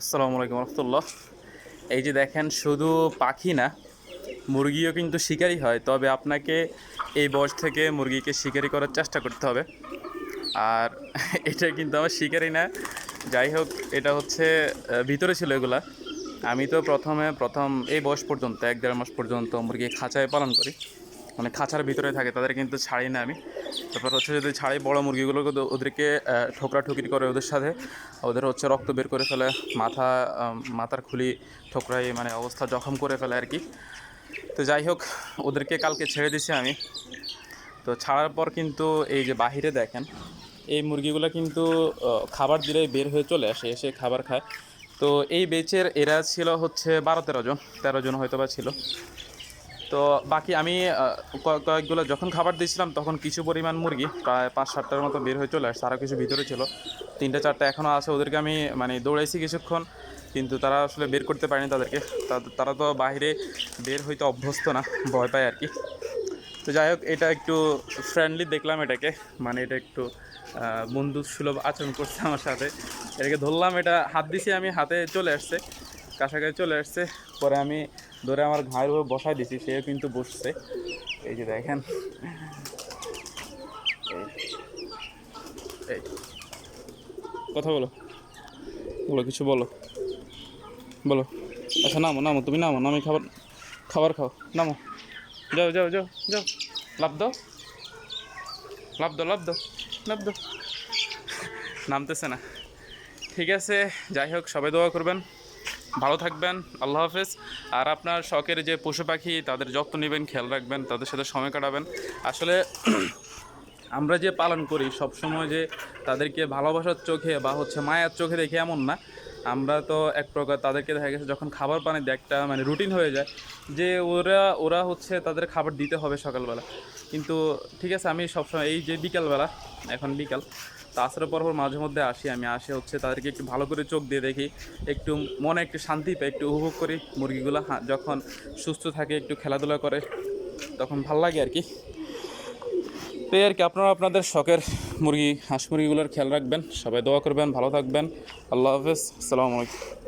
আসসালামু আলাইকুম রহমতুল্লাহ। এই যে দেখেন, শুধু পাখি না, মুরগিও কিন্তু শিকারি হয়। তবে আপনাকে এই বয়স থেকে মুরগিকে শিকারি করার চেষ্টা করতে হবে। আর এটা কিন্তু আমার শিকারি না, যাই হোক, এটা হচ্ছে ভিতরে ছিল এগুলা। আমি তো প্রথম এই বয়স পর্যন্ত 1-1.5 মাস পর্যন্ত মুরগি খাঁচায় পালন করি, মানে খাঁচার ভিতরে থাকে, তাদের কিন্তু ছাড়ি না আমি। তারপর হচ্ছে যদি ছাড়ি বড় মুরগিগুলোকে, ওদেরকে ঠোকরাঠুকরি করে ওদের সাথে, ওদের হচ্ছে রক্ত বের করে ফেলে, মাথার খুলি ঠোকরাই, মানে অবস্থা জখম করে ফেলে আর কি। তো যাই হোক, ওদেরকে কালকে ছেড়ে দিছি আমি। তো ছাড়ার পর কিন্তু এই যে বাহিরে দেখেন, এই মুরগিগুলো কিন্তু খাবার দিলেই বের হয়ে চলে আসে, এসে খাবার খায়। তো এই বেচের এরা ছিল হচ্ছে 12-13 জন, 13 জন হয়তো বা ছিল। তো বাকি আমি কয়েকগুলো যখন খাবার দিয়েছিলাম তখন কিছু পরিমাণ মুরগি প্রায় 5-7টার মতো বের হয়ে চলে আসছে, আরও কিছু ভিতরে ছিল, 3-4টা এখনও আছে। ওদেরকে আমি মানে দৌড়াইছি কিছুক্ষণ, কিন্তু তারা আসলে বের করতে পারেনি তাদেরকে। তারা তো বাইরে বের হইতে অভ্যস্ত না, ভয় পায় আর কি। তো যাই হোক, এটা একটু ফ্রেন্ডলি দেখলাম এটাকে, মানে এটা একটু বন্ধু সুলভ আচরণ করছে আমার সাথে। এটাকে ধরলাম, এটা হাত দিছি আমি, হাতে চলে আসছে, কাছাকাছি চলে আসছে। পরে আমি ধরে আমার ঘাড়ের উপর বসাই দিছি, সেও কিন্তু বসছে। এই যে দেখেন, এই কথা বলো, বলো, কিছু বলো, বলো। আচ্ছা, নামো নামো, তুমি নামো, নামি খাবার খাবার খাও, নামো, যাও যাও যাও যাও, লাভ দাও, লাভ দাও, লাভ দাও, লাভ দাও। নামতেছে না। ঠিক আছে, যাই হোক, সবাই দোয়া করবেন, ভালো থাকবেন, আল্লাহ হাফেজ। আর আপনার শখের যে পশু পাখি, তাদের যত্ন নেবেন, খেয়াল রাখবেন, তাদের সাথে সময় কাটাবেন। আসলে আমরা যে পালন করি সবসময় যে তাদেরকে ভালোবাসার চোখে বা হচ্ছে মায়ার চোখে দেখি এমন না। আমরা তো এক প্রকার তাদেরকে দেখা গেছে যখন খাবার পানি দিয়ে একটা মানে রুটিন হয়ে যায় যে ওরা ওরা হচ্ছে তাদের খাবার দিতে হবে সকালবেলা। কিন্তু ঠিক আছে, আমি সবসময় এই যে বিকালবেলা, এখন বিকাল, তো আসরের পর মাঝে মধ্যে আমি আসে হচ্ছে তাদেরকে একটু ভালো করে চোখ দিয়ে দেখি, একটু মনে একটু শান্তি পাই, একটু উপভোগ করি মুরগিগুলো যখন সুস্থ থাকে, একটু খেলাধুলা করে, তখন ভাল লাগে আর কি। তো এই আর কি, আপনারা আপনাদের শখের মুরগি, হাঁস মুরগিগুলোর খেয়াল রাখবেন, সবাই দোয়া করবেন, ভালো থাকবেন, আল্লাহ হাফেজ, আসসালামু আলাইকুম।